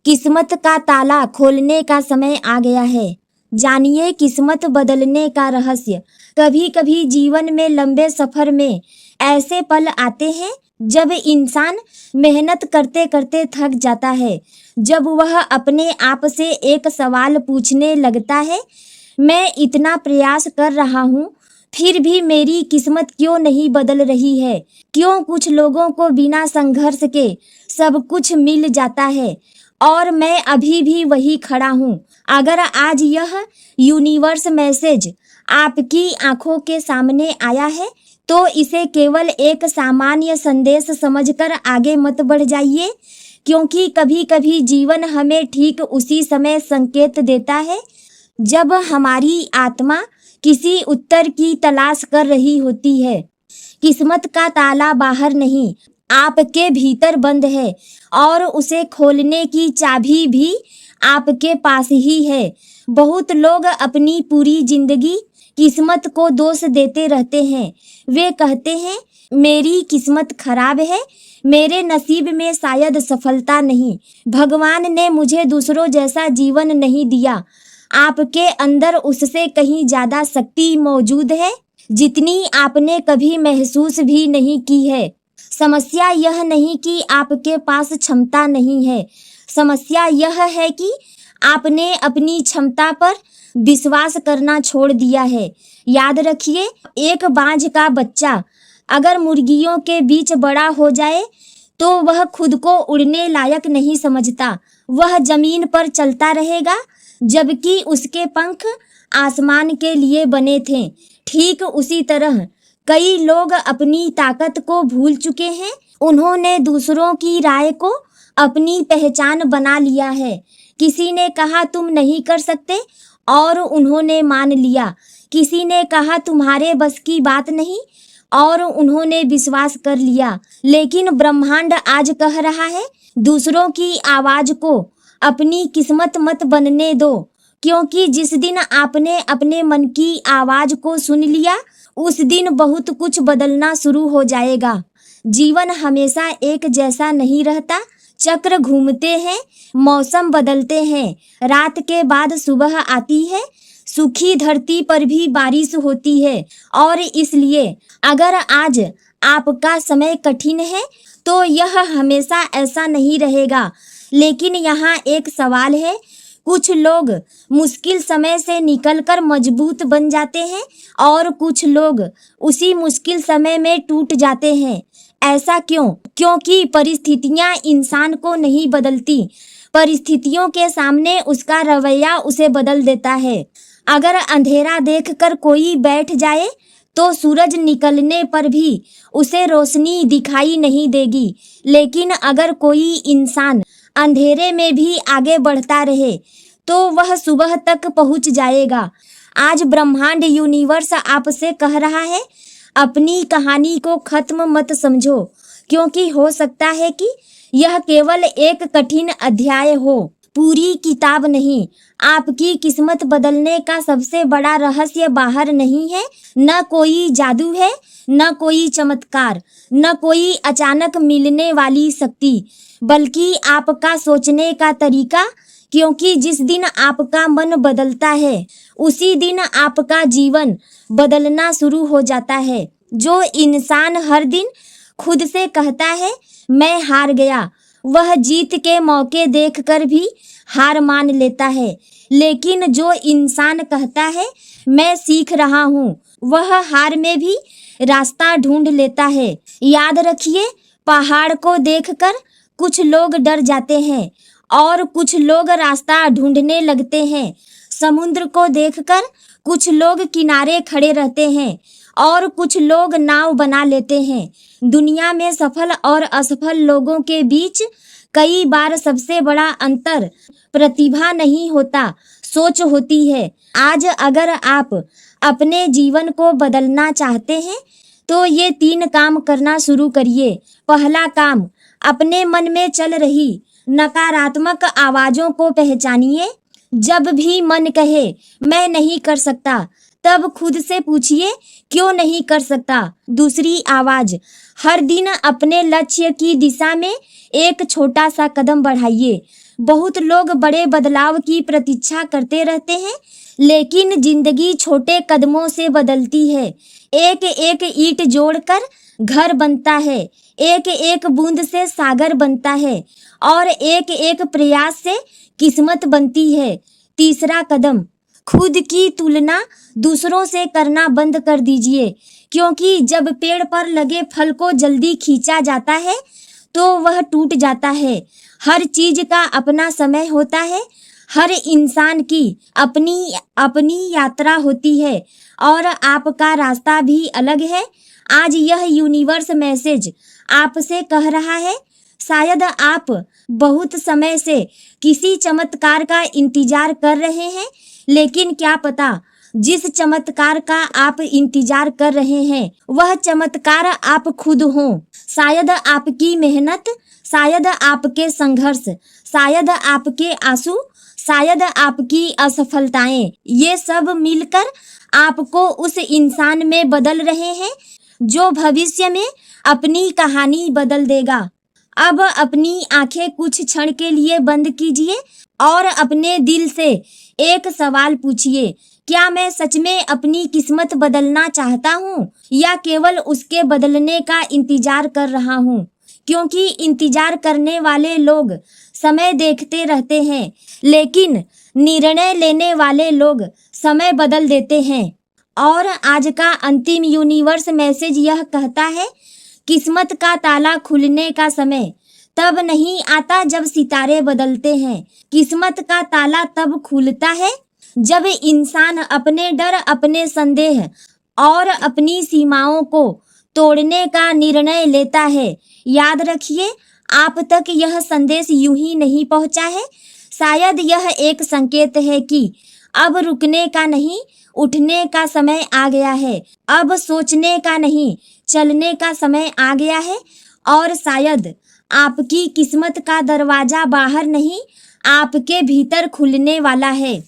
किस्मत का ताला खोलने का समय आ गया है। जानिए किस्मत बदलने का रहस्य। कभी कभी जीवन में लंबे सफर में ऐसे पल आते हैं जब इंसान मेहनत करते करते थक जाता है। जब वह अपने आप से एक सवाल पूछने लगता है, मैं इतना प्रयास कर रहा हूँ, फिर भी मेरी किस्मत क्यों नहीं बदल रही है? क्यों कुछ लोगों को बिना संघर्ष के सब कुछ मिल जाता है और मैं अभी भी वही खड़ा हूँ? अगर आज यह यूनिवर्स मैसेज आपकी आंखों के सामने आया है तो इसे केवल एक सामान्य संदेश समझकर आगे मत बढ़ जाइए, क्योंकि कभी कभी जीवन हमें ठीक उसी समय संकेत देता है जब हमारी आत्मा किसी उत्तर की तलाश कर रही होती है। किस्मत का ताला बाहर नहीं, आपके भीतर बंद है और उसे खोलने की चाबी भी आपके पास ही है। बहुत लोग अपनी पूरी जिंदगी किस्मत को दोष देते रहते हैं। वे कहते हैं, मेरी किस्मत खराब है, मेरे नसीब में शायद सफलता नहीं, भगवान ने मुझे दूसरों जैसा जीवन नहीं दिया। आपके अंदर उससे कहीं ज्यादा शक्ति मौजूद है जितनी आपने कभी महसूस भी नहीं की है। समस्या यह नहीं कि आपके पास क्षमता नहीं है, समस्या यह है कि आपने अपनी क्षमता पर विश्वास करना छोड़ दिया है। याद रखिए, एक बाज का बच्चा अगर मुर्गियों के बीच बड़ा हो जाए तो वह खुद को उड़ने लायक नहीं समझता। वह जमीन पर चलता रहेगा जबकि उसके पंख आसमान के लिए बने थे। ठीक उसी तरह कई लोग अपनी ताकत को भूल चुके हैं। उन्होंने दूसरों की राय को अपनी पहचान बना लिया है। किसी ने कहा तुम नहीं कर सकते और उन्होंने मान लिया। किसी ने कहा तुम्हारे बस की बात नहीं और उन्होंने विश्वास कर लिया। लेकिन ब्रह्मांड आज कह रहा है, दूसरों की आवाज को अपनी किस्मत मत बनने दो, क्योंकि जिस दिन आपने अपने मन की आवाज को सुन लिया उस दिन बहुत कुछ बदलना शुरू हो जाएगा। जीवन हमेशा एक जैसा नहीं रहता, चक्र घूमते हैं, मौसम बदलते हैं, रात के बाद सुबह आती है, सूखी धरती पर भी बारिश होती है। और इसलिए अगर आज आपका समय कठिन है तो यह हमेशा ऐसा नहीं रहेगा। लेकिन यहाँ एक सवाल है, कुछ लोग मुश्किल समय से निकलकर मजबूत बन जाते हैं और कुछ लोग उसी मुश्किल समय में टूट जाते हैं। ऐसा क्यों? क्योंकि परिस्थितियां इंसान को नहीं बदलती, परिस्थितियों के सामने उसका रवैया उसे बदल देता है। अगर अंधेरा देखकर कोई बैठ जाए तो सूरज निकलने पर भी उसे रोशनी दिखाई नहीं देगी। लेकिन अगर कोई इंसान अंधेरे में भी आगे बढ़ता रहे तो वह सुबह तक पहुंच जाएगा। आज ब्रह्मांड यूनिवर्स आपसे कह रहा है, अपनी कहानी को खत्म मत समझो, क्योंकि हो सकता है कि यह केवल एक कठिन अध्याय हो, पूरी किताब नहीं। आपकी किस्मत बदलने का सबसे बड़ा रहस्य बाहर नहीं है। न कोई जादू है, न कोई चमत्कार, न कोई अचानक मिलने वाली शक्ति, बल्कि आपका सोचने का तरीका। क्योंकि जिस दिन आपका मन बदलता है उसी दिन आपका जीवन बदलना शुरू हो जाता है। जो इंसान हर दिन खुद से कहता है मैं हार गया, वह जीत के मौके देखकर भी हार मान लेता है। लेकिन जो इंसान कहता है मैं सीख रहा हूँ, वह हार में भी रास्ता ढूंढ लेता है। याद रखिए, पहाड़ को देखकर कुछ लोग डर जाते हैं और कुछ लोग रास्ता ढूंढने लगते हैं। समुद्र को देखकर कुछ लोग किनारे खड़े रहते हैं और कुछ लोग नाव बना लेते हैं। दुनिया में सफल और असफल लोगों के बीच कई बार सबसे बड़ा अंतर प्रतिभा नहीं होता, सोच होती है। आज अगर आप अपने जीवन को बदलना चाहते हैं तो ये 3 काम करना शुरू करिए। पहला काम, अपने मन में चल रही नकारात्मक आवाजों को पहचानिए। जब भी मन कहे मैं नहीं कर सकता, तब खुद से पूछिए क्यों नहीं कर सकता। दूसरी आवाज, हर दिन अपने लक्ष्य की दिशा में एक छोटा सा कदम बढ़ाइए। बहुत लोग बड़े बदलाव की प्रतीक्षा करते रहते हैं, लेकिन जिंदगी छोटे कदमों से बदलती है। एक एक ईंट जोड़कर घर बनता है, एक एक बूंद से सागर बनता है और एक एक प्रयास से किस्मत बनती है। तीसरा कदम, खुद की तुलना दूसरों से करना बंद कर दीजिए, क्योंकि जब पेड़ पर लगे फल को जल्दी खींचा जाता है तो वह टूट जाता है। हर चीज का अपना समय होता है, हर इंसान की अपनी अपनी यात्रा होती है और आपका रास्ता भी अलग है। आज यह यूनिवर्स मैसेज आपसे कह रहा है, शायद आप बहुत समय से किसी चमत्कार का इंतजार कर रहे हैं, लेकिन क्या पता जिस चमत्कार का आप इंतजार कर रहे हैं वह चमत्कार आप खुद हो। शायद आपकी मेहनत, शायद आपके संघर्ष, शायद आपके आंसू, शायद आपकी असफलताएं, ये सब मिलकर आपको उस इंसान में बदल रहे हैं जो भविष्य में अपनी कहानी बदल देगा। अब अपनी आंखें कुछ क्षण के लिए बंद कीजिए और अपने दिल से एक सवाल पूछिए, क्या मैं सच में अपनी किस्मत बदलना चाहता हूँ या केवल उसके बदलने का इंतजार कर रहा हूँ? क्योंकि इंतजार करने वाले लोग समय देखते रहते हैं, लेकिन निर्णय लेने वाले लोग समय बदल देते हैं। और आज का अंतिम यूनिवर्स मैसेज यह कहता है, किस्मत का ताला खुलने का समय तब नहीं आता जब सितारे बदलते हैं। किस्मत का ताला तब खुलता है जब इंसान अपने डर, अपने संदेह और अपनी सीमाओं को तोड़ने का निर्णय लेता है। याद रखिए, आप तक यह संदेश यूं ही नहीं पहुंचा है। शायद यह एक संकेत है कि अब रुकने का नहीं, उठने का समय आ गया है। अब सोचने का नहीं, चलने का समय आ गया है। और शायद आपकी किस्मत का दरवाजा बाहर नहीं, आपके भीतर खुलने वाला है।